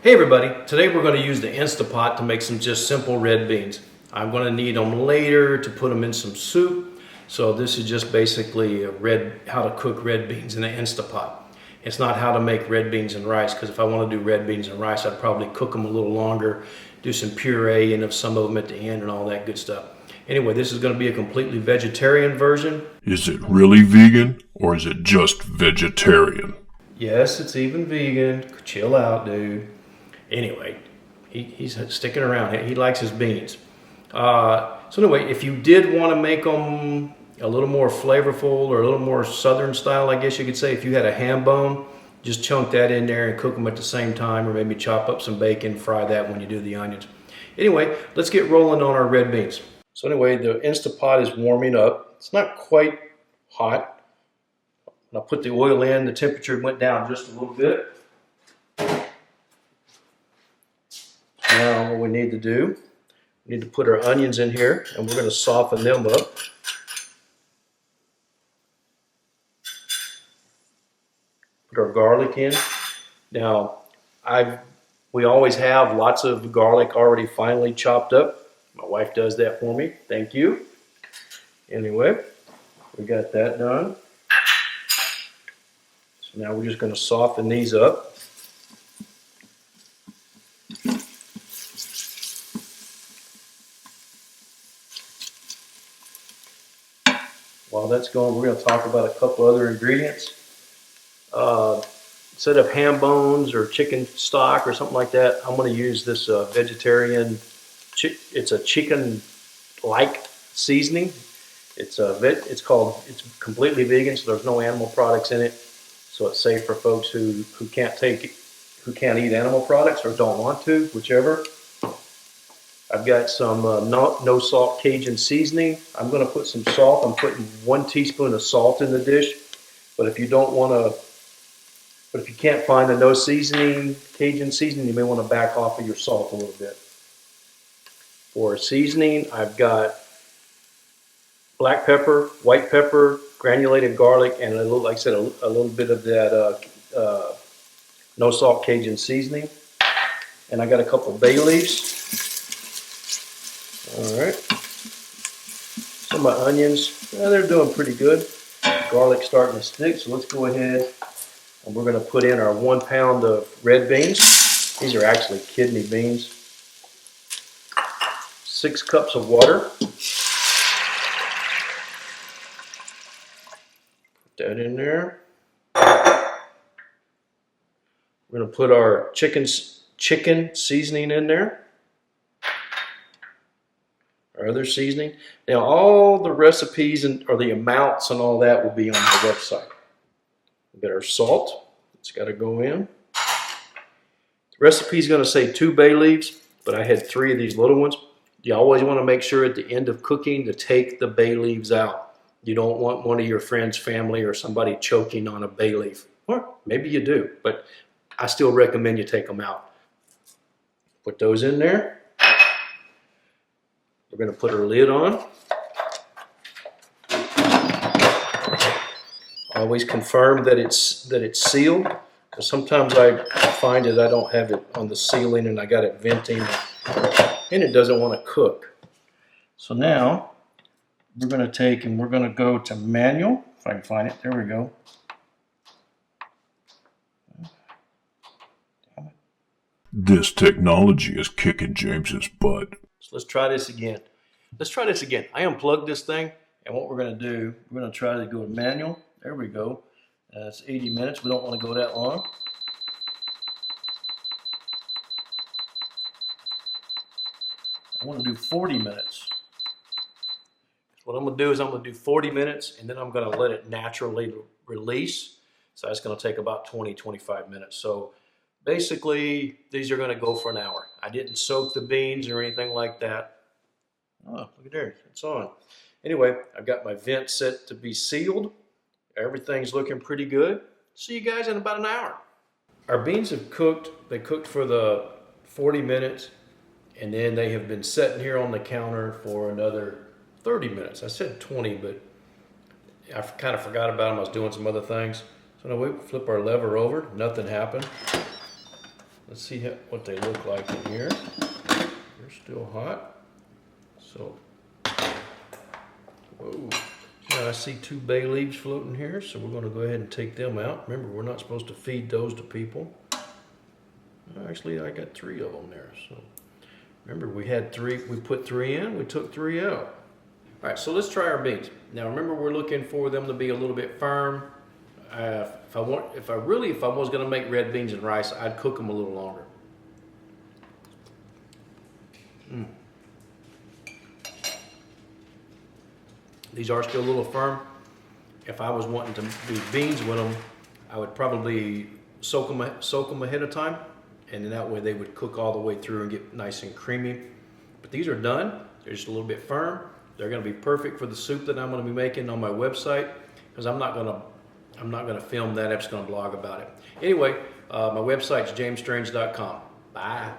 Hey everybody, today we're going to use the Instapot to make some just simple red beans. I'm going to need them later to put them in some soup. So this is just basically how to cook red beans in the Instapot. It's not how to make red beans and rice, because if I want to do red beans and rice, I'd probably cook them a little longer, do some puree and some of them at the end and all that good stuff. Anyway, this is going to be a completely vegetarian version. Is it really vegan or is it just vegetarian? Yes, it's even vegan. Chill out, dude. Anyway, he's sticking around. He likes his beans. So anyway, if you did want to make them a little more flavorful or a little more southern style, I guess you could say, if you had a ham bone, just chunk that in there and cook them at the same time, or maybe chop up some bacon, fry that when you do the onions. Anyway, let's get rolling on our red beans. So anyway, the Instapot is warming up. It's not quite hot. When I put the oil in, the temperature went down just a little bit. Now what we need to do, we need to put our onions in here, and we're going to soften them up. Put our garlic in. Now, we always have lots of garlic already finely chopped up. My wife does that for me. Thank you. Anyway, we got that done. So now we're just going to soften these up. While that's going, we're going to talk about a couple other ingredients. Instead of ham bones or chicken stock or something like that, I'm going to use this vegetarian. It's a chicken-like seasoning. It's completely vegan, so there's no animal products in it. So it's safe for folks who can't eat animal products or don't want to, whichever. I've got some no salt Cajun seasoning. I'm going to put some salt. I'm putting 1 teaspoon of salt in the dish. But if you can't find the no seasoning Cajun seasoning, you may want to back off of your salt a little bit. For seasoning, I've got black pepper, white pepper, granulated garlic, and a little bit of that no salt Cajun seasoning. And I got a couple bay leaves. All right. Some of my onions, they're doing pretty good. Garlic's starting to stick, so let's go ahead and we're going to put in our 1 pound of red beans. These are actually kidney beans. 6 cups of water. Put that in there. We're going to put our chicken seasoning in there. Our other seasoning. Now all the recipes or the amounts and all that will be on my website. We got our salt. It's got to go in. The recipe is going to say 2 bay leaves, but I had 3 of these little ones. You always want to make sure at the end of cooking to take the bay leaves out. You don't want one of your friends, family, or somebody choking on a bay leaf. Or maybe you do, but I still recommend you take them out. Put those in there. We're going to put our lid on. Always confirm that it's sealed, because sometimes I find that I don't have it on the sealing and I got it venting and it doesn't want to cook. So now we're going to take and we're going to go to manual, if I can find it. There we go. This technology is kicking James's butt. So let's try this again. I unplugged this thing, and what we're going to do, we're going to try to go to manual. There we go. It's 80 minutes. We don't want to go that long. I want to do 40 minutes. What I'm going to do is I'm going to do 40 minutes, and then I'm going to let it naturally release. So that's going to take about 20-25 minutes. So basically, these are going to go for an hour. I didn't soak the beans or anything like that. Oh, look at there, it's on. Anyway, I've got my vent set to be sealed. Everything's looking pretty good. See you guys in about an hour. Our beans have cooked. They cooked for the 40 minutes, and then they have been sitting here on the counter for another 30 minutes. I said 20, but I kind of forgot about them. I was doing some other things. So now we flip our lever over. Nothing happened. Let's see what they look like in here. They're still hot. So, whoa. Now I see 2 bay leaves floating here, so we're going to go ahead and take them out. Remember, we're not supposed to feed those to people. Actually, I got 3 of them there. So, remember, we had 3. We put 3 in. We took 3 out. All right, so let's try our beans. Now, remember, we're looking for them to be a little bit firm. If I was going to make red beans and rice, I'd cook them a little longer. These are still a little firm. If I was wanting to do beans with them, I would probably soak them ahead of time, and then that way they would cook all the way through and get nice and creamy. But these are done. They're just a little bit firm. They're going to be perfect for the soup that I'm going to be making on my website, because I'm not going to film that. I'm just going to blog about it. Anyway, my website's jamesstrange.com. Bye.